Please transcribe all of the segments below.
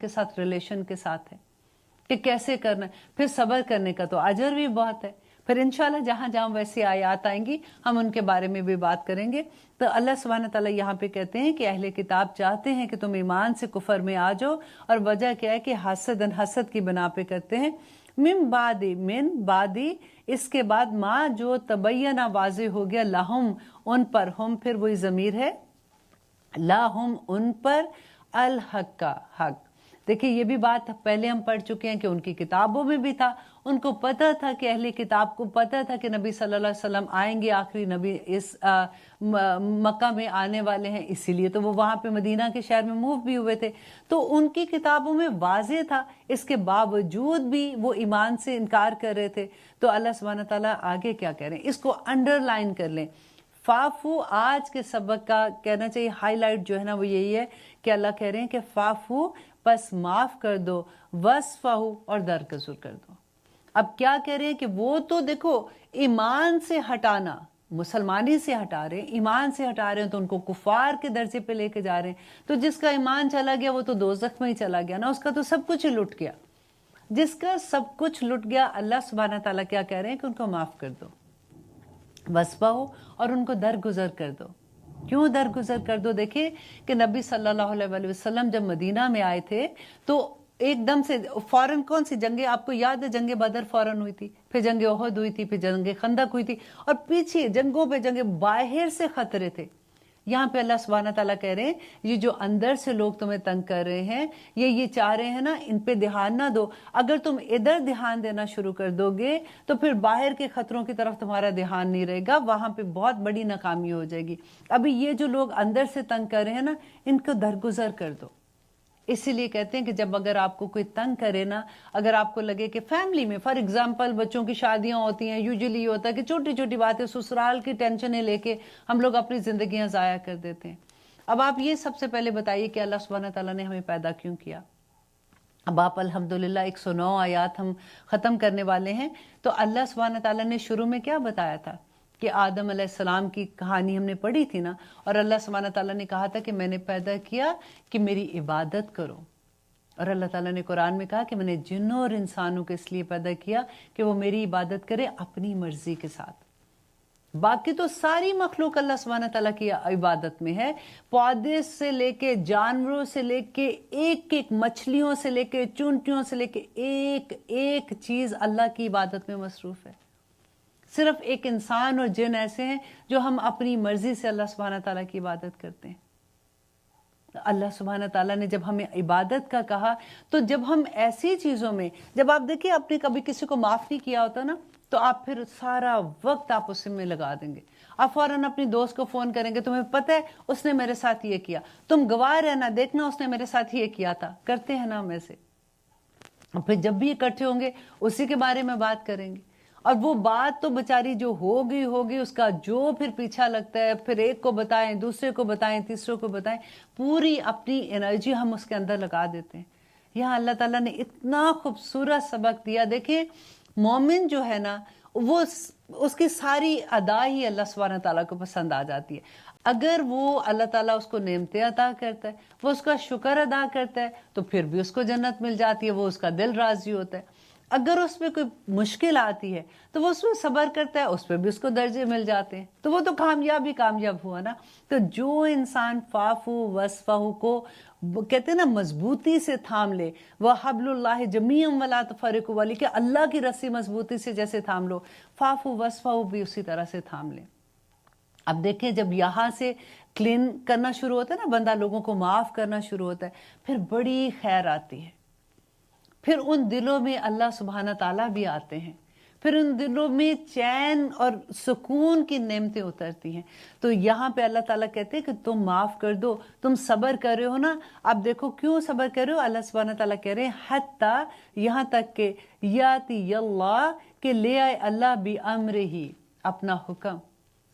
के साथ रिलेशन के साथ है कि कैसे करना है। फिर सब्र करने का तो अजर भी बहुत है। फिर इंशाल्लाह जहाँ जहाँ वैसी आयत आएंगी हम उनके बारे में भी बात करेंगे। तो अल्लाह सुब्हानहू व तआला यहाँ पे कहते हैं कि अहले किताब चाहते हैं कि तुम ईमान से कुफर में आ जाओ, और वजह क्या है कि हसद की बना पे करते हैं। मिन बादी इसके बाद माँ जो तबय्यना वाज़े हो गया लहुम उन पर, हम फिर वही ज़मीर है, लाहुम उन पर, अल हक का हक। देखिए ये भी बात पहले हम पढ़ चुके हैं कि उनकी किताबों में भी था, उनको पता था कि अहले किताब को पता था कि नबी सल्लल्लाहु अलैहि वसल्लम आएंगे, आखिरी नबी इस मक्का में आने वाले हैं, इसीलिए तो वो वहाँ पे मदीना के शहर में मूव भी हुए थे। तो उनकी किताबों में वाज़े था, इसके बावजूद भी वो ईमान से इनकार कर रहे थे। तो अल्लाह सुब्हानहू व तआला आगे क्या कह रहे हैं, इसको अंडरलाइन कर लें। फाफू आज के सबक का कहना चाहिए हाईलाइट जो है ना वो यही है कि अल्लाह कह रहे हैं कि फाफू बस माफ कर दो, वस्फहू और दरगुजर कर दो। अब क्या कह रहे हैं कि वो तो देखो ईमान से हटाना, मुसलमानी से हटा रहे हैं, ईमान से हटा रहे हैं, तो उनको कुफार के दर्जे पे लेके जा रहे हैं। तो जिसका ईमान चला गया वो तो दोज़ख में ही चला गया ना, उसका तो सब कुछ ही लुट गया। जिसका सब कुछ लुट गया, अल्लाह सुब्हानहू व तआला क्या कह रहे हैं कि उनको माफ कर दो, वस्फहू और उनको दरगुजर कर दो। क्यों दरगुजर कर दो? देखिए कि नबी सल्लल्लाहु अलैहि वसल्लम जब मदीना में आए थे तो एकदम से फौरन कौन सी जंगे आपको याद है? जंगे बदर फौरन हुई थी, फिर जंगे ओहद हुई थी, फिर जंगे खंदक हुई थी, और पीछे जंगों पे जंगे बाहर से खतरे थे। यहाँ पे अल्लाह सुब्हानहू व तआला कह रहे हैं ये जो अंदर से लोग तुम्हें तंग कर रहे हैं, ये चाह रहे हैं ना, इन पे ध्यान ना दो। अगर तुम इधर ध्यान देना शुरू कर दोगे तो फिर बाहर के खतरों की तरफ तुम्हारा ध्यान नहीं रहेगा, वहां पे बहुत बड़ी नाकामी हो जाएगी। अभी ये जो लोग अंदर से तंग कर रहे हैं ना, इनको दरगुजर कर दो। इसीलिए कहते हैं कि जब अगर आपको कोई तंग करे ना, अगर आपको लगे कि फैमिली में फॉर एग्जांपल बच्चों की शादियां होती हैं, यूजुअली ये होता है कि छोटी छोटी बातें, ससुराल की टेंशनें लेके हम लोग अपनी जिंदगियां ज़ाया कर देते हैं। अब आप ये सबसे पहले बताइए कि अल्लाह सुब्हानहू व तआला ने हमें पैदा क्यों किया? अब आप अल्हम्दुलिल्लाह 109 आयात हम ख़त्म करने वाले हैं। तो अल्लाह सुब्हानहू व तआला ने शुरू में क्या बताया था कि आदम अलैहिस्सलाम की कहानी हमने पढ़ी थी ना, और अल्लाह सुब्हानहू व तआला ने कहा था कि मैंने पैदा किया कि मेरी इबादत करो। और अल्लाह ताला ने कुरान में कहा कि मैंने जिन्नों और इंसानों को इसलिए पैदा किया कि वो मेरी इबादत करे अपनी मर्जी के साथ। बाकी तो सारी मखलूक अल्लाह सुब्हानहू व तआला की इबादत में है, पौधे से लेके जानवरों से लेके एक एक मछलियों से लेके चूंटियों से लेके एक एक चीज अल्लाह की इबादत में मसरूफ है। सिर्फ एक इंसान और जिन ऐसे हैं जो हम अपनी मर्जी से अल्लाह सुब्हानहू व तआला की इबादत करते हैं। अल्लाह सुब्हानहू व तआला ने जब हमें इबादत का कहा, तो जब हम ऐसी चीज़ों में, जब आप देखिए आपने कभी किसी को माफ़ नहीं किया होता ना, तो आप फिर सारा वक्त आप उसी में लगा देंगे। आप फौरन अपनी दोस्त को फ़ोन करेंगे, तुम्हें पता है उसने मेरे साथ ये किया, तुम गवाह रहना, देखना उसने मेरे साथ ये किया था। करते हैं ना हम ऐसे। और फिर जब भी इकट्ठे होंगे उसी के बारे में बात करेंगे, और वो बात तो बेचारी जो होगी उसका जो फिर पीछा लगता है, फिर एक को बताएं, दूसरे को बताएं, तीसरे को बताएं, पूरी अपनी एनर्जी हम उसके अंदर लगा देते हैं। यहाँ अल्लाह ताला ने इतना खूबसूरत सबक दिया। देखिए मोमिन जो है ना, वो उसकी सारी अदा ही अल्लाह सुब्हानहू व तआला को पसंद आ जाती है। अगर वो अल्लाह ताला उसको नेमतें अता करता है, वो उसका शुक्र अदा करता है, तो फिर भी उसको जन्नत मिल जाती है, वो उसका दिल राजी होता है। अगर उसमें कोई मुश्किल आती है तो वो उसमें सब्र करता है, उस पर भी उसको दर्जे मिल जाते हैं, तो वो तो कामयाब हुआ ना। तो जो इंसान फाफू वस्फहू को कहते हैं ना मजबूती से थाम ले, वह हब्लुल्लाह जमीअन वला तफरकू वाली, कि अल्लाह की रस्सी मजबूती से जैसे थाम लो, फाफू वस्फहू भी उसी तरह से थाम ले। अब देखें जब यहाँ से क्लीन करना शुरू होता है ना बंदा, लोगों को माफ़ करना शुरू होता है, फिर बड़ी खैर आती है। फिर उन दिलों में अल्लाह सुब्हानहू व तआला भी आते हैं, फिर उन दिलों में चैन और सुकून की नेमतें उतरती हैं। तो यहाँ पे अल्लाह ताला कहते हैं कि तुम माफ़ कर दो, तुम सब्र कर रहे हो ना। अब देखो क्यों सब्र कर रहे हो, अल्लाह सुब्हानहू व तआला कह रहे हैं हत्ता, यहाँ तक के याती अल्लाह, के ले आए अल्लाह भी अम्र ही, अपना हुक्म,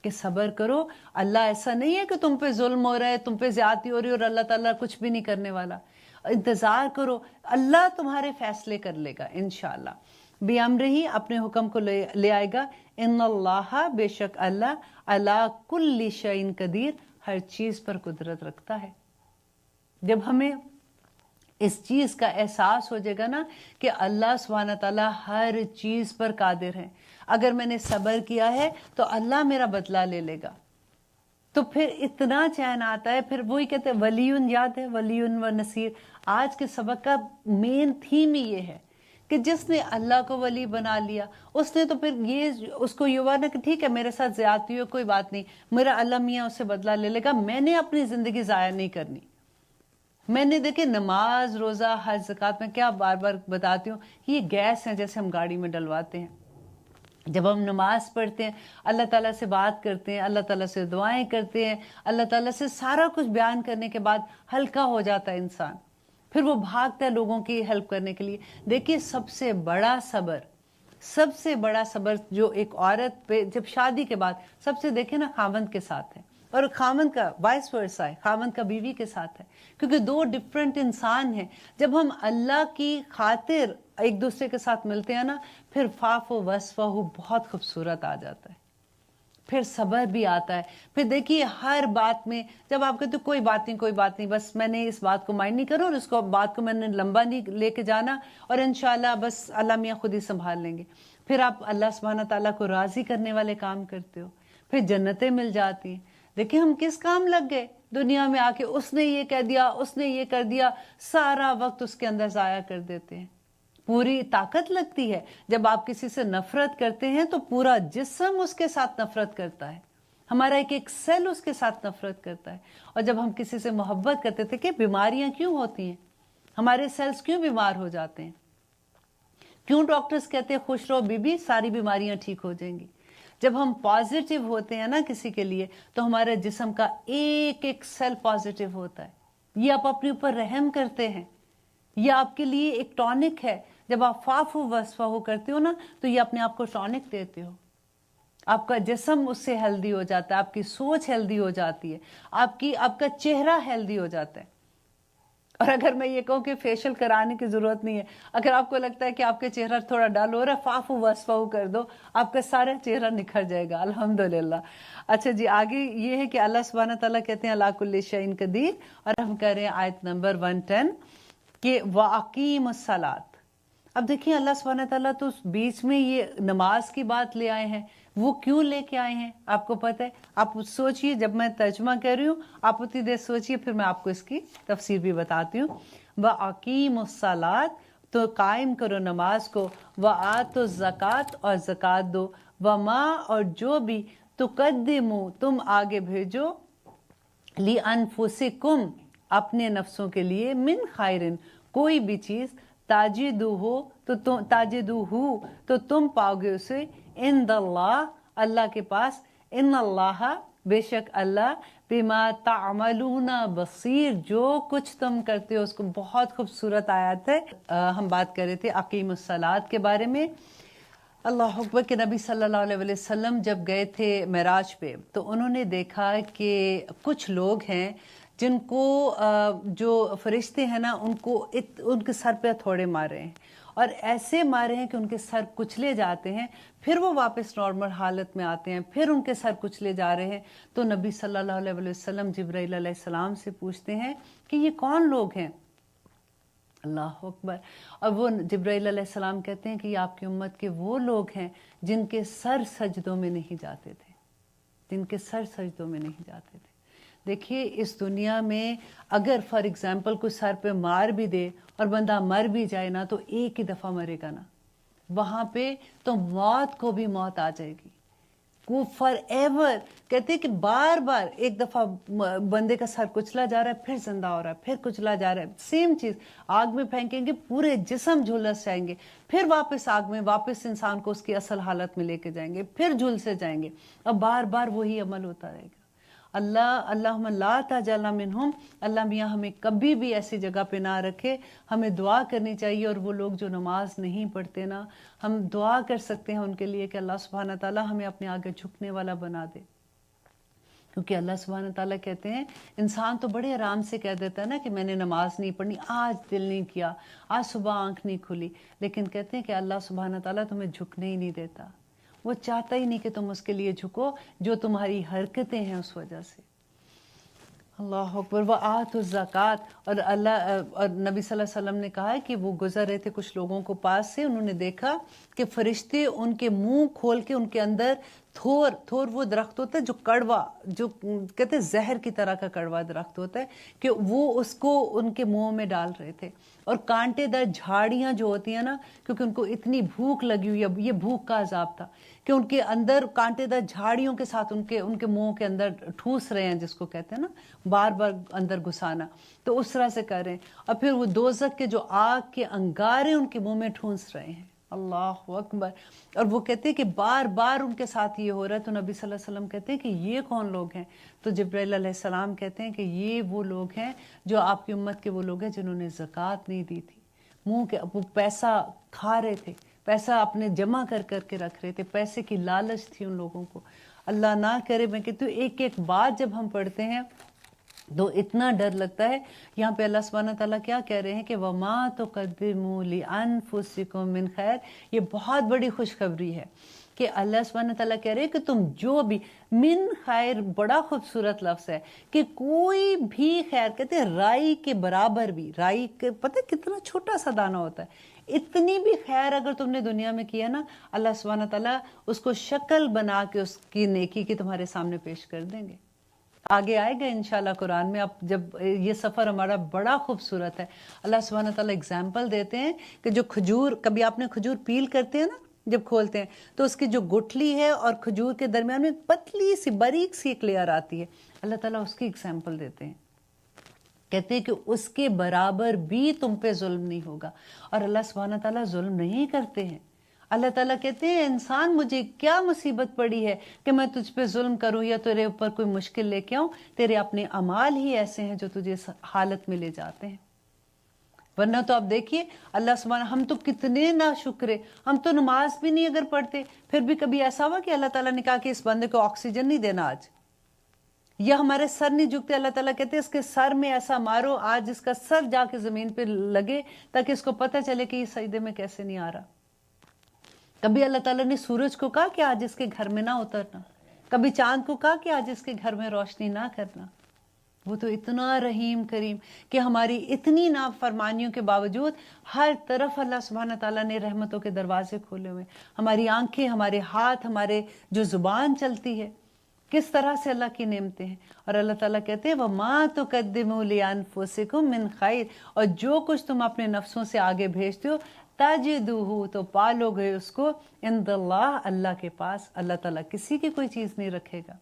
कि सब्र करो। अल्लाह ऐसा नहीं है कि तुम पे जुल्म हो रहा है, तुम पे ज्यादती हो रही है और अल्लाह ताला कुछ भी नहीं करने वाला। इंतज़ार करो, अल्लाह तुम्हारे फैसले कर लेगा इंशाअल्लाह। बेअम्र ही, अपने हुक्म को ले आएगा। इन्नल्लाह, बेशक अल्लाह, अला कुल्ली शैइन कदीर, हर चीज़ पर कुदरत रखता है। जब हमें इस चीज का एहसास हो जाएगा ना कि अल्लाह सुब्हान ताला हर चीज पर कादिर है। अगर मैंने सब्र किया है तो अल्लाह मेरा बदला ले लेगा, तो फिर इतना चैन आता है। फिर वही कहते हैं वलीयुन, याद है वलीयुन व नसीर। आज के सबक का मेन थीम ही ये है कि जिसने अल्लाह को वली बना लिया उसने तो फिर ये उसको ये हुआ ना कि ठीक है मेरे साथ ज्यादती हो कोई बात नहीं, मेरा अल्लाह मियाँ उससे बदला ले लेगा, मैंने अपनी जिंदगी जाया नहीं करनी। मैंने देखे नमाज रोजा हज ज़कात में क्या बार बार बताती हूँ, ये गैस है जैसे हम गाड़ी में डलवाते हैं। जब हम नमाज पढ़ते हैं, अल्लाह ताला से बात करते हैं, अल्लाह ताला से दुआएं करते हैं, अल्लाह ताला से सारा कुछ बयान करने के बाद हल्का हो जाता है इंसान, फिर वो भागता है लोगों की हेल्प करने के लिए। देखिए सबसे बड़ा सब्र जो एक औरत पे जब शादी के बाद सबसे देखे ना खामंद के साथ है, और खामंद का वाइस वर्सा है, खामंद का बीवी के साथ है, क्योंकि दो डिफरेंट इंसान हैं। जब हम अल्लाह की खातिर एक दूसरे के साथ मिलते हैं ना, फिर फाफो वसफहु बहुत खूबसूरत आ जाता है, फिर सब्र भी आता है। फिर देखिए हर बात में जब आप कहते हो कोई बात नहीं, बस मैंने इस बात को माइंड नहीं करो और इसको बात को मैंने लंबा नहीं लेके जाना, और इंशाल्लाह बस अल्लाह मियाँ खुद ही संभाल लेंगे। फिर आप अल्लाह सुब्हान ताला को राजी करने वाले काम करते हो, फिर जन्नतें मिल जाती हैं। देखिए हम किस काम लग गए दुनिया में आके, उसने ये कह दिया, उसने ये कर दिया, सारा वक्त उसके अंदर जाया कर देते हैं। पूरी ताकत लगती है जब आप किसी से नफरत करते हैं तो पूरा जिस्म उसके साथ नफरत करता है, हमारा एक एक सेल उसके साथ नफरत करता है। और जब हम किसी से मोहब्बत करते थे कि बीमारियां क्यों होती हैं, हमारे सेल्स क्यों बीमार हो जाते हैं, क्यों डॉक्टर्स कहते हैं खुश रहो बीबी सारी बीमारियां ठीक हो जाएंगी। जब हम पॉजिटिव होते हैं ना किसी के लिए, तो हमारे जिस्म का एक एक सेल पॉजिटिव होता है। ये आप अपने ऊपर रहम करते हैं, ये आपके लिए एक टॉनिक है। जब आप फाफू वसफहु करते हो ना, तो ये अपने आप को टॉनिक देते हो, आपका जिस्म उससे हेल्दी हो जाता है, आपकी सोच हेल्दी हो जाती है, आपका चेहरा हेल्दी हो जाता है। और अगर मैं ये कहूँ कि फेशियल कराने की जरूरत नहीं है, अगर आपको लगता है कि आपके चेहरा थोड़ा डल हो रहा है, फाफू वसफहु कर दो, आपका सारा चेहरा निखर जाएगा अल्हम्दुलिल्लाह। अच्छा जी, आगे ये है कि अल्लाह सुब्हान तआला कहते हैं अला कुल्ली शैइन कदीर, और हम कह रहे हैं आयत नंबर 110 कि वाक़ीमुस सलात। अब देखिए अल्लाह सुब्हान तआला तो बीच में ये नमाज की बात ले आए हैं, वो क्यों लेके आए हैं आपको पता है? आप सोचिए, जब मैं तर्जुमा कर रही हूँ आप उतनी देर सोचिए, फिर मैं आपको इसकी तफसीर भी बताती हूँ। वाक़ीमुस सलात, तो कायम करो नमाज को, व आतो ज़कात, और ज़कात दो, व माँ, और जो भी तुक़द्दिमू, तुम आगे भेजो, ली अनफुसिकुम, अपने नफ्सों के लिए, मिन खैरिन, कोई भी चीज़, ताजिदूहू, तो तुम पाओगे उसे, इंदल्लाह, अल्लाह के पास, इन्नल्लाह, बेशक अल्लाह, बिमा तामलूना बसीर, जो कुछ तुम करते हो उसको। बहुत खूबसूरत आयत है। हम बात कर रहे थे अकीमुस सलात के बारे में। अल्लाह अकबर के नबी सल्लल्लाहु अलैहि वसल्लम जब गए थे मेराज पे, तो उन्होंने देखा कि कुछ लोग हैं जिनको जो फरिश्ते हैं ना, उनके सर पे हथौड़े मारे हैं, और ऐसे मारे हैं कि उनके सर कुचले जाते हैं, फिर वो वापस नॉर्मल हालत में आते हैं, फिर उनके सर कुचले जा रहे हैं। तो नबी सल्लल्लाहु अलैहि वसल्लम जिब्राइल अलैहिस्सलाम से पूछते हैं कि ये कौन लोग हैं? अल्लाह अकबर। और वो जिब्राइल अलैहिस्सलाम कहते हैं कि ये आपकी उम्मत के वो लोग हैं जिनके सर सजदों में नहीं जाते थे, जिनके सर सजदों में नहीं जाते थे। देखिए इस दुनिया में अगर फॉर एग्जाम्पल कोई सर पे मार भी दे और बंदा मर भी जाए ना, तो एक ही दफ़ा मरेगा ना, वहाँ पे तो मौत को भी मौत आ जाएगी, वो फॉर एवर। कहते हैं कि बार बार एक दफ़ा बंदे का सर कुचला जा रहा है, फिर जिंदा हो रहा है, फिर कुचला जा रहा है, सेम चीज़। आग में फेंकेंगे, पूरे जिस्म झुलस जाएंगे, फिर वापस आग में, वापस इंसान को उसकी असल हालत में लेके जाएंगे, फिर झुलसे जाएंगे, और बार बार वही अमल होता रहेगा। अल्लाहुम्मा ला तजअलना मिनहुम, अल्लाह मियाँ हमें कभी भी ऐसी जगह पे ना रखे। हमें दुआ करनी चाहिए, और वो लोग जो नमाज नहीं पढ़ते ना, हम दुआ कर सकते हैं उनके लिए कि अल्लाह सुब्हान ताला हमें अपने आगे झुकने वाला बना दे। क्योंकि अल्लाह सुब्हान ताला कहते हैं, इंसान तो बड़े आराम से कह देता है ना कि मैंने नमाज नहीं पढ़नी, आज दिल नहीं किया, आज सुबह आँख नहीं खुली, लेकिन कहते हैं कि अल्लाह सुब्हान ताला तुम्हें झुकने ही नहीं देता। वो चाहता ही नहीं कि तुम उसके लिए झुको, जो तुम्हारी हरकतें हैं उस वजह से। अल्लाह अकबर। व आतु ज़कात, और अल्लाह और नबी सल्लल्लाहु अलैहि वसल्लम ने कहा है कि वो गुजर रहे थे कुछ लोगों को पास से, उन्होंने देखा कि फरिश्ते उनके मुंह खोल के उनके अंदर थोर वो दरख्त होता है जो कड़वा, जो कहते हैं जहर की तरह का कड़वा दरख्त होता है, कि वो उसको उनके मुंह में डाल रहे थे। और कांटेदार झाड़ियाँ जो होती हैं ना, क्योंकि उनको इतनी भूख लगी हुई है, ये भूख का अजाब था कि उनके अंदर कांटेदार झाड़ियों के साथ उनके मुंह के अंदर ठूस रहे हैं, जिसको कहते हैं ना बार बार अंदर घुसाना, तो उस तरह से कर रहे हैं। और फिर वो दोज़ख के जो आग के अंगारे उनके मुंह में ठूस रहे हैं। अल्लाह अकबर। और वो कहते हैं कि बार बार उनके साथ ये हो रहा है। तो नबी सल्लल्लाहु अलैहि वसल्लम कहते हैं कि ये कौन लोग हैं? तो जिब्राइल अलैहिस्सलाम कहते हैं कि ये वो लोग हैं जो आपकी उम्मत के वो लोग हैं जिन्होंने ज़कात नहीं दी थी। मुंह के वो पैसा खा रहे थे, पैसा अपने जमा कर करके रख रहे थे, पैसे की लालच थी उन लोगों को। अल्लाह ना करे, मैं कहती हूँ एक एक बात जब हम पढ़ते हैं तो इतना डर लगता है। यहाँ पे अल्लाह सुब्हानहू व तआला क्या कह रहे हैं कि वमा तुक़द्दिमू लिअन्फुसिकुम मिन खैर, ये बहुत बड़ी खुशखबरी है कि अल्लाह सुब्हानहू व तआला कह रहे हैं कि तुम जो भी मिन खैर, बड़ा खूबसूरत लफ्ज़ है कि कोई भी खैर, कहते हैं राई के बराबर भी, राई के पता है कितना छोटा सा दाना होता है, इतनी भी खैर अगर तुमने दुनिया में किया ना, अल्लाह सुब्हानहू व तआला उसको शक्ल बना के उसकी नेकी की तुम्हारे सामने पेश कर देंगे। आगे आएगा इंशाल्लाह कुरान में। अब जब ये सफ़र हमारा बड़ा खूबसूरत है, अल्लाह सुब्हानहू व तआला एग्जाम्पल देते हैं कि जो खजूर, कभी आपने खजूर पील करते हैं ना, जब खोलते हैं तो उसकी जो गुठली है और खजूर के दरमियान में पतली सी बारीक सी एक लेयर आती है, अल्लाह ताला उसकी एग्जाम्पल देते हैं, कहते हैं कि उसके बराबर भी तुम पे जुल्म नहीं होगा। और अल्लाह सुब्हानहू व तआला जुल्म नहीं करते हैं। अल्लाह ताला कहते हैं इंसान, मुझे क्या मुसीबत पड़ी है कि मैं तुझ पे जुल्म करूं या तेरे ऊपर कोई मुश्किल लेके आऊं, तेरे अपने अमाल ही ऐसे हैं जो तुझे इस हालत में ले जाते हैं। वरना तो आप देखिए अल्लाह सुब्हान, हम तो कितने नाशुक्र, हम तो नमाज भी नहीं अगर पढ़ते, फिर भी कभी ऐसा हुआ कि अल्लाह ताला ने कहा कि इस बंदे को ऑक्सीजन नहीं देना आज, या हमारे सर नहीं झुकते, अल्लाह ताला कहते हैं इसके सर में ऐसा मारो आज इसका सर जाके जमीन पे लगे ताकि इसको पता चले कि ये सजदे में कैसे नहीं आ रहा। कभी अल्लाह ताला ने सूरज को कहा कि आज इसके घर में ना उतरना, कभी चांद को कहा कि आज इसके घर में रोशनी ना करना। वो तो इतना रहीम करीम कि हमारी इतनी नाफरमानियों के बावजूद हर तरफ अल्लाह सुब्हानहू तआला ने रहमतों के दरवाजे खोले हुए। हमारी आंखें, हमारे हाथ, हमारे जो जुबान चलती है, किस तरह से अल्लाह की नेमतें हैं। और अल्लाह ताला कहते हैं वमा तुक़द्दिमू लिअन्फुसिकुम मिन खैर, और जो कुछ तुम अपने नफ्सों से आगे भेजते हो ताजिदूहु, तो पालोगे उसको इंदल्लाह, अल्लाह के पास। अल्लाह ताला किसी की कोई चीज़ नहीं रखेगा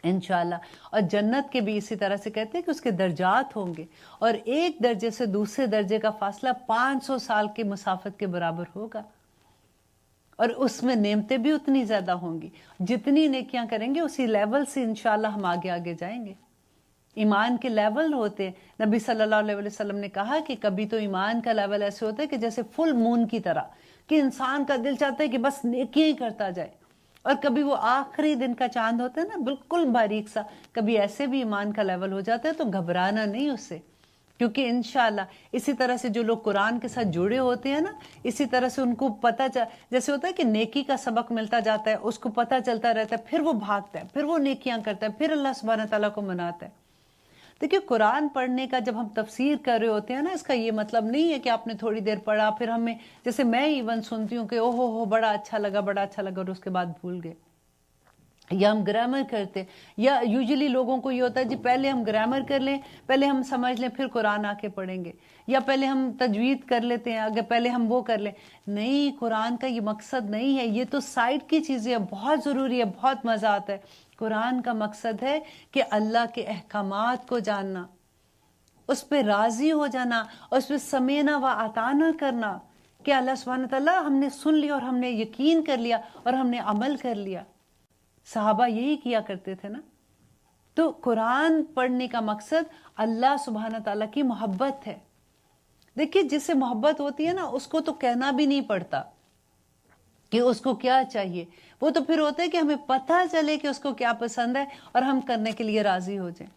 इंशाल्लाह। और जन्नत के भी इसी तरह से कहते हैं कि उसके दर्जात होंगे, और एक दर्जे से दूसरे दर्जे का फासला 500 साल की मुसाफत के बराबर होगा। और उसमें नेमतें भी उतनी ज़्यादा होंगी, जितनी नेकियां करेंगे उसी लेवल से इंशाल्लाह हम आगे आगे जाएंगे। ईमान के लेवल होते हैं। नबी सल्लल्लाहु अलैहि वसल्लम ने कहा कि कभी तो ईमान का लेवल ऐसे होता है कि जैसे फुल मून की तरह, कि इंसान का दिल चाहता है कि बस नेकियां ही करता जाए। और कभी वो आखिरी दिन का चांद होता है ना, बिल्कुल बारीक सा, कभी ऐसे भी ईमान का लेवल हो जाता है। तो घबराना नहीं उससे, क्योंकि इंशाल्लाह इसी तरह से जो लोग कुरान के साथ जुड़े होते हैं ना, इसी तरह से उनको पता जैसे होता है कि नेकी का सबक मिलता जाता है, उसको पता चलता रहता है, फिर वो भागता है, फिर वो नेकियां करता है, फिर अल्लाह सुब्हानहू तआला को मनाता है। देखिए कुरान पढ़ने का जब हम तफसीर कर रहे होते हैं ना, इसका ये मतलब नहीं है कि आपने थोड़ी देर पढ़ा, फिर हमें, जैसे मैं इवन सुनती हूँ कि ओहो हो बड़ा अच्छा लगा, बड़ा अच्छा लगा, और उसके बाद भूल गए। या हम ग्रामर करते, या यूजुअली लोगों को ये होता है जी पहले हम ग्रामर कर लें, पहले हम समझ लें, फिर कुरान आके पढ़ेंगे, या पहले हम तजवीद कर लेते हैं, अगर पहले हम वो कर लें। नहीं, कुरान का ये मकसद नहीं है, ये तो साइड की चीज़ें हैं, बहुत ज़रूरी है, बहुत मज़ा आता है। कुरान का मकसद है कि अल्लाह के अहकामात को जानना, उस पर राज़ी हो जाना, उस पर समेना व अताना करना कि अल्लाह सुब्हानहू तआला हमने सुन लिया और हमने यकीन कर लिया और हमने अमल कर लिया। सहाबा यही किया करते थे ना। तो कुरान पढ़ने का मकसद अल्लाह सुब्हानहू तआला की मोहब्बत है। देखिए जिससे मोहब्बत होती है ना, उसको तो कहना भी नहीं पड़ता कि उसको क्या चाहिए, वो तो फिर होता है कि हमें पता चले कि उसको क्या पसंद है और हम करने के लिए राजी हो जाएं।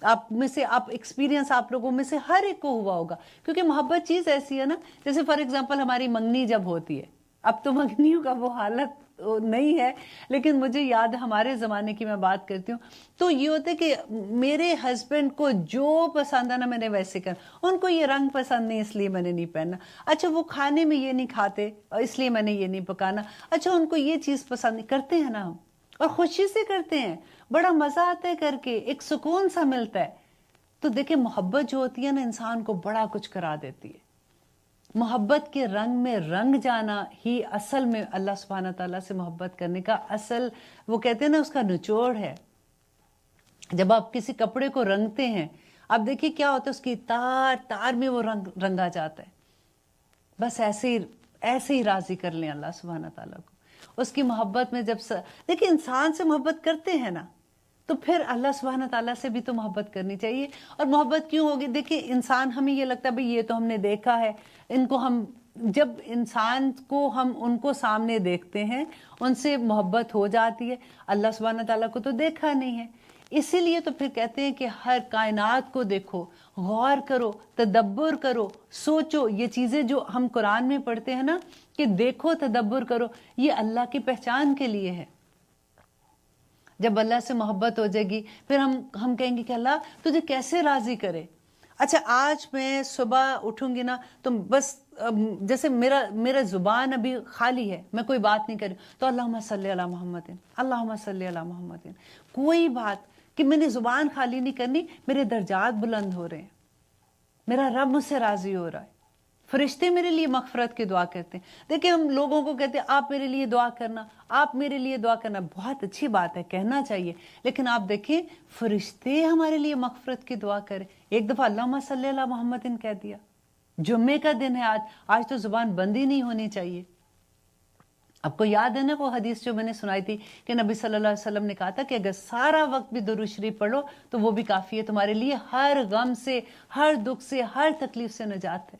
आप में से, आप एक्सपीरियंस आप लोगों में से हर एक को हुआ होगा, क्योंकि मोहब्बत चीज़ ऐसी है ना, जैसे फॉर एग्जांपल हमारी मंगनी जब होती है, अब तो मंगनियों का वो हालत نہیں ہے, لیکن مجھے یاد ہے ہمارے زمانے کی میں بات کرتی ہوں, تو یہ ہوتا ہے کہ میرے ہسبینڈ کو جو پسند ہے نا میں نے ویسے کرنا, ان کو یہ رنگ پسند نہیں اس لیے میں نے نہیں پہننا, اچھا وہ کھانے میں یہ نہیں کھاتے اس لیے میں نے یہ نہیں پکانا, اچھا ان کو یہ چیز پسند نہیں, کرتے ہیں نا ہم اور خوشی سے کرتے ہیں, بڑا مزہ آتا ہے کر کے, ایک سکون سا ملتا ہے. تو دیکھیں محبت جو ہوتی ہے نا انسان کو بڑا کچھ کرا دیتی ہے. محبت کے رنگ میں رنگ جانا ہی اصل میں اللہ سبحانہ تعالیٰ سے محبت کرنے کا اصل, وہ کہتے ہیں نا اس کا نچوڑ ہے. جب آپ کسی کپڑے کو رنگتے ہیں, آپ دیکھیے کیا ہوتا ہے, اس کی تار تار میں وہ رنگ رنگا جاتا ہے. بس ایسے ہی راضی کر لیں اللہ سبحانہ تعالیٰ کو. اس کی محبت میں جب دیکھیں انسان سے محبت کرتے ہیں نا, تو پھر اللہ سبحانہ تعالیٰ سے بھی تو محبت کرنی چاہیے. اور محبت کیوں ہوگی, دیکھیں انسان, ہمیں یہ لگتا ہے بھئی یہ تو ہم نے دیکھا ہے, ان کو ہم, جب انسان کو ہم ان کو سامنے دیکھتے ہیں ان سے محبت ہو جاتی ہے. اللہ سبحانہ تعالیٰ کو تو دیکھا نہیں ہے, اسی لیے تو پھر کہتے ہیں کہ ہر کائنات کو دیکھو, غور کرو, تدبر کرو, سوچو. یہ چیزیں جو ہم قرآن میں پڑھتے ہیں نا کہ دیکھو تدبر کرو, یہ اللہ کی پہچان کے لیے ہے. جب اللہ سے محبت ہو جائے گی پھر ہم کہیں گے کہ اللہ تجھے کیسے راضی کرے. اچھا آج میں صبح اٹھوں گی نا تو بس جیسے میرا زبان ابھی خالی ہے, میں کوئی بات نہیں کر رہی, تو اللہم صلی علی محمد, اللہم صلی علی محمد, کوئی بات کہ میں نے زبان خالی نہیں کرنی, میرے درجات بلند ہو رہے ہیں, میرا رب مجھ سے راضی ہو رہا ہے. فرشتے میرے لیے مغفرت کی دعا کرتے ہیں. دیکھیں ہم لوگوں کو کہتے ہیں آپ میرے لیے دعا کرنا, آپ میرے لیے دعا کرنا, بہت اچھی بات ہے, کہنا چاہیے, لیکن آپ دیکھیں فرشتے ہمارے لیے مغفرت کی دعا کریں. ایک دفعہ اللہم صلی علی محمد کہہ دیا, جمعے کا دن ہے آج تو زبان بندی نہیں ہونی چاہیے. آپ کو یاد ہے نا وہ حدیث جو میں نے سنائی تھی کہ نبی صلی اللہ علیہ وسلم نے کہا تھا کہ اگر سارا وقت بھی درود شریف پڑھو تو وہ بھی کافی ہے تمہارے لیے, ہر غم سے, ہر دکھ سے, ہر تکلیف سے نجات ہے.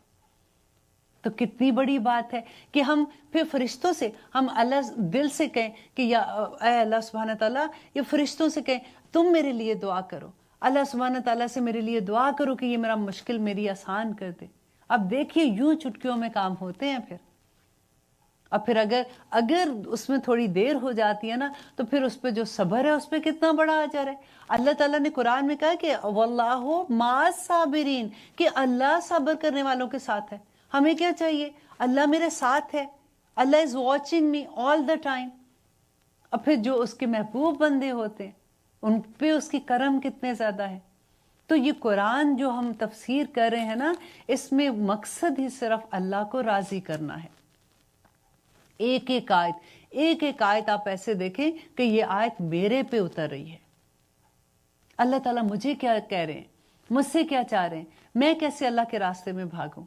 تو کتنی بڑی بات ہے کہ ہم پھر فرشتوں سے, ہم اللہ دل سے کہیں کہ یا اے اللہ سبحانہ تعالیٰ, یہ فرشتوں سے کہیں تم میرے لیے دعا کرو, اللہ سبحانہ تعالیٰ سے میرے لیے دعا کرو کہ یہ میرا مشکل میری آسان کر دے. اب دیکھیے یوں چٹکیوں میں کام ہوتے ہیں. اب پھر اگر اس میں تھوڑی دیر ہو جاتی ہے نا تو پھر اس پہ جو صبر ہے اس پہ کتنا بڑا اجر ہے. اللہ تعالیٰ نے قرآن میں کہا کہ واللہ مع الصابرین, کہ اللہ صبر کرنے والوں کے ساتھ ہے. ہمیں کیا چاہیے, اللہ میرے ساتھ ہے, اللہ is watching me all the time. اور پھر جو اس کے محبوب بندے ہوتے ہیں ان پہ اس کی کرم کتنے زیادہ ہے. تو یہ قرآن جو ہم تفسیر کر رہے ہیں نا, اس میں مقصد ہی صرف اللہ کو راضی کرنا ہے. ایک ایک آیت آپ ایسے دیکھیں کہ یہ آیت میرے پہ اتر رہی ہے. اللہ تعالیٰ مجھے کیا کہہ رہے ہیں, مجھ سے کیا چاہ رہے ہیں, میں کیسے اللہ کے راستے میں بھاگوں.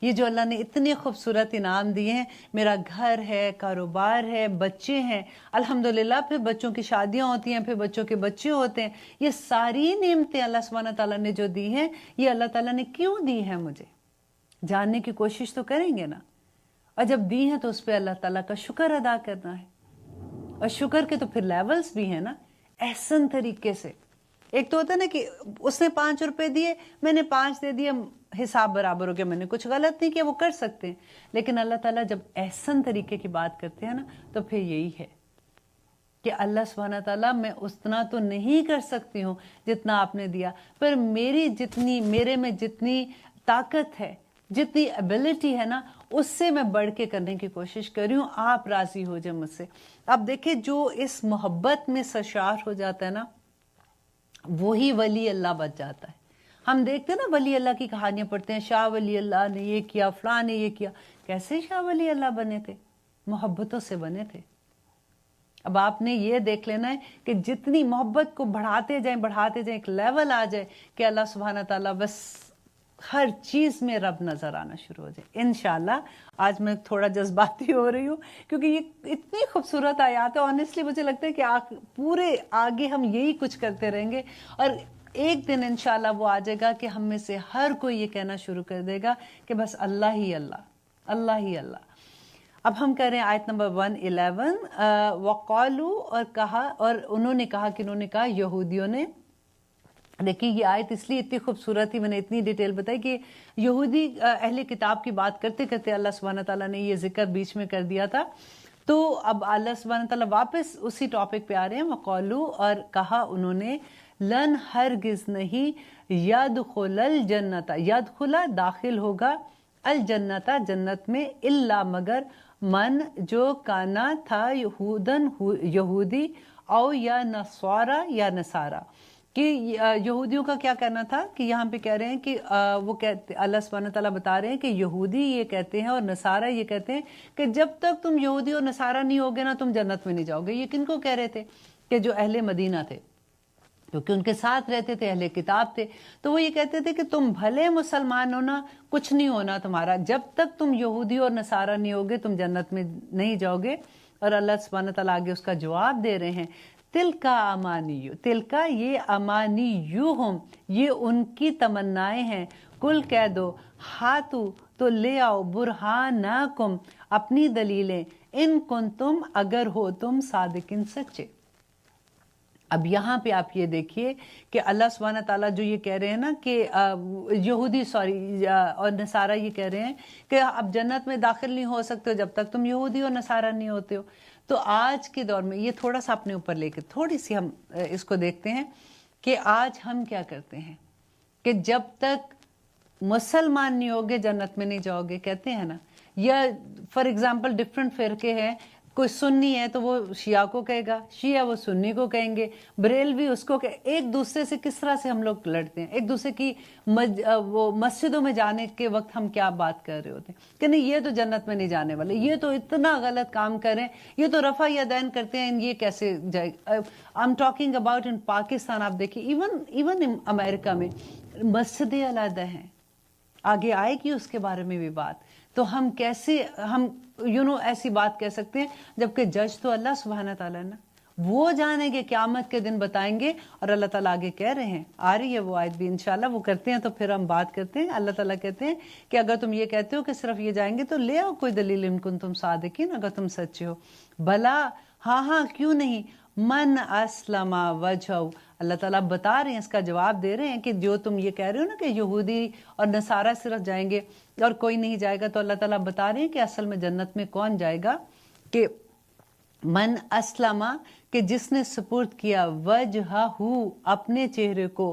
یہ جو اللہ نے اتنے خوبصورت انعام دیے ہیں, میرا گھر ہے, کاروبار ہے, بچے ہیں الحمدللہ, پھر بچوں کی شادیاں ہوتی ہیں, پھر بچوں کے بچے ہوتے ہیں, یہ ساری نعمتیں اللہ سبحانہ تعالیٰ نے جو دی ہیں یہ اللہ تعالیٰ نے کیوں دی ہیں, مجھے جاننے کی کوشش تو کریں گے نا. اور جب دی ہیں تو اس پہ اللہ تعالیٰ کا شکر ادا کرنا ہے. اور شکر کے تو پھر لیولز بھی ہیں نا, احسن طریقے سے. ایک تو ہوتا ہے نا کہ اس نے 5 روپے دیے, میں نے 5 دے دیے, حساب برابر ہو گیا, میں نے کچھ غلط نہیں کیا, وہ کر سکتے ہیں. لیکن اللہ تعالیٰ جب احسن طریقے کی بات کرتے ہیں نا تو پھر یہی ہے کہ اللہ سبحانہ تعالیٰ میں اتنا تو نہیں کر سکتی ہوں جتنا آپ نے دیا, پر میرے میں جتنی طاقت ہے, جتنی ایبلٹی ہے نا, اس سے میں بڑھ کے کرنے کی کوشش کر رہی ہوں, آپ راضی ہو جائیں مجھ سے. اب دیکھیں جو اس محبت میں سرشار ہو جاتا ہے نا وہی ولی اللہ بن جاتا ہے. ہم دیکھتے ہیں نا ولی اللہ کی کہانیاں پڑھتے ہیں, شاہ ولی اللہ نے یہ کیا, فلاں نے یہ کیا. کیسے شاہ ولی اللہ بنے تھے, محبتوں سے بنے تھے. اب آپ نے یہ دیکھ لینا ہے کہ جتنی محبت کو بڑھاتے جائیں ایک لیول آ جائے کہ اللہ سبحانہ تعالیٰ بس ہر چیز میں رب نظر آنا شروع ہو جائے. انشاءاللہ آج میں تھوڑا جذباتی ہو رہی ہوں کیونکہ یہ اتنی خوبصورت آیات ہے. آنیسٹلی مجھے لگتا ہے کہ پورے آگے ہم یہی کچھ کرتے رہیں گے, اور ایک دن انشاءاللہ وہ آ جائے گا کہ ہم میں سے ہر کوئی یہ کہنا شروع کر دے گا کہ بس اللہ ہی اللہ, اللہ ہی اللہ. اب ہم کر رہے ہیں آیت نمبر 111. وقالو, اور کہا, اور انہوں نے کہا یہودیوں نے. دیکھیے یہ آیت اس لیے اتنی خوبصورت تھی, میں نے اتنی ڈیٹیل بتائی کہ یہودی اہل کتاب کی بات کرتے کرتے اللہ سبحانہ تعالیٰ نے یہ ذکر بیچ میں کر دیا تھا. تو अब अल्लाह सुब्हान तआला वापस उसी टॉपिक पे आ रहे हैं, वक़ालू, और कहा उन्होंने, लन हरगिज़ नहीं, यदखुलल जन्नता, यदखुला दाखिल होगा, अल जन्नता जन्नत में, इल्ला मगर, मन जो काना था यहूदन यहूदी, औ या नस्वारा या नसारा, कि यहूदियों का क्या कहना था, कि यहाँ पे कह रहे हैं कि वो कहते, अल्लाह सुब्हान तआला बता रहे हैं कि यहूदी ये कहते हैं और नसारा ये कहते हैं कि जब तक तुम यहूदी और नसारा नहीं होगे ना, तुम जन्नत में नहीं जाओगे। ये किनको कह रहे थे? कि जो अहले मदीना थे, क्योंकि उनके साथ रहते थे, अहले किताब थे। तो वो ये कहते थे कि तुम भले मुसलमान हो ना, कुछ नहीं होना तुम्हारा, जब तक तुम यहूदी और नसारा नहीं होगे तुम जन्नत में नहीं जाओगे। और अल्लाह सुब्हान तआला आगे उसका जवाब दे रहे हैं, तिलका अमानियु, तिलका ये अमानियुहुम, ये उनकी तमन्नाएं हैं, कुल कह दो, हातु तो ले आओ, बुरहानाकुम, अपनी दलीलें, इन कुंतुम अगर हो तुम सादिकिन सच्चे। अब यहाँ पे आप ये देखिए कि अल्लाह सुब्हान ताला जो ये कह रहे हैं ना कि यहूदी और नसारा ये कह रहे हैं कि आप जन्नत में दाखिल नहीं हो सकते हो जब तक तुम यहूदी और नसारा नहीं होते हो। तो आज के दौर में ये थोड़ा सा अपने ऊपर लेके थोड़ी सी हम इसको देखते हैं कि आज हम क्या करते हैं कि जब तक मुसलमान नहीं होगे जन्नत में नहीं जाओगे, कहते हैं ना। या फॉर एग्जाम्पल डिफरेंट फिरके हैं, कोई सुन्नी है तो वो शिया को कहेगा, शिया वो सुन्नी को कहेंगे, बरेलवी उसको एक दूसरे से किस तरह से हम लोग लड़ते हैं। एक दूसरे की वो मस्जिदों में जाने के वक्त हम क्या बात कर रहे होते हैं कि नहीं ये तो जन्नत में नहीं जाने वाले, ये तो इतना गलत काम करें, ये तो रफ़ा यदैन करते हैं, ये कैसे जाए। I am talking about in Pakistan. आप देखिए इवन अमेरिका में मस्जिदें अलहदा हैं, आगे आएगी उसके बारे में भी बात। तो हम कैसे हम ऐसी बात कह सकते हैं, जबकि जज तो अल्लाह सुब्हान ताला ना, वो जानेंगे, क़यामत के दिन बताएंगे। और अल्लाह ताला आगे कह रहे हैं, आ रही है वो आयत भी इंशाल्लाह, वो करते हैं तो फिर हम बात करते हैं। अल्लाह ताला कहते हैं कि अगर तुम ये कहते हो कि सिर्फ ये जाएंगे तो ले आओ कोई दलील, इन कुंतुम सादिकीन, अगर तुम सच्चे हो। भला हाँ क्यों नहीं, मन अस्लमा वजहू, अल्लाह ताला बता रहे हैं, इसका जवाब दे रहे हैं कि जो तुम ये कह रहे हो ना कि यहूदी और नसारा सिर्फ जाएंगे और कोई नहीं जाएगा, तो अल्लाह ताला बता रहे हैं कि असल में जन्नत में कौन जाएगा, कि मन अस्लमा, कि जिसने सुपुर्द किया, वजहू, अपने चेहरे को,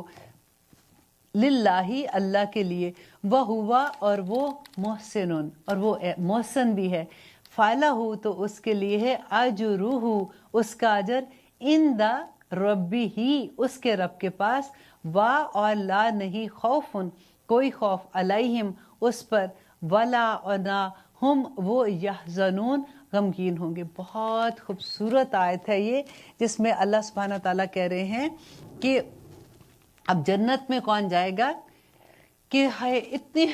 लिल्लाही, अल्लाह के लिए, वह हुआ, और वो मोहसिनुन, और वो मोहसन भी है, फाला हो, तो उसके लिए है अजरुहु, उसका अजर, इन द रब्बी ही, उसके रब के पास, वा और ला नहीं, खौफुन, कोई खौफ, अलैहिम, उस पर, वला और ना, हम वो यहज़नून, गमगीन होंगे। बहुत खूबसूरत आयत है ये, जिसमें अल्लाह सुब्हान ताला कह रहे हैं कि अब जन्नत में कौन जाएगा, कि है इतनी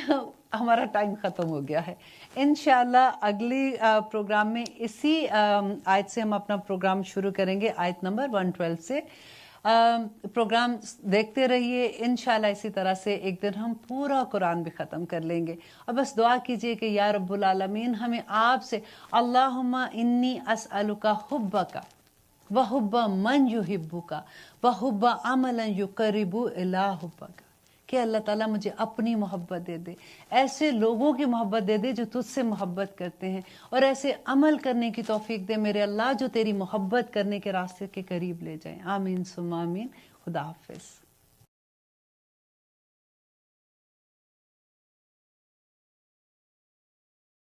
हमारा टाइम ख़त्म हो गया है। इंशाअल्लाह अगली प्रोग्राम में इसी आयत से हम अपना प्रोग्राम शुरू करेंगे, आयत नंबर 112 से। प्रोग्राम देखते रहिए, इंशाअल्लाह इसी तरह से एक दिन हम पूरा कुरान भी ख़त्म कर लेंगे। और बस दुआ कीजिए कि या रब्बुल आलमीन हमें आपसे, अल्लाहुम्मा इन्नी अस्अलुका हुब्बका व हुब्बा मन युहिब्बुका व हुब्बा अमलन युकर्रिबु इला हुब्बका, कि अल्लाह ताला मुझे अपनी मोहब्बत दे दे, ऐसे लोगों की मोहब्बत दे दे जो तुझसे मोहब्बत करते हैं, और ऐसे अमल करने की तौफीक दे मेरे अल्लाह जो तेरी मोहब्बत करने के रास्ते के करीब ले जाएं। आमीन सुम्मा आमीन। खुदा हाफिज़।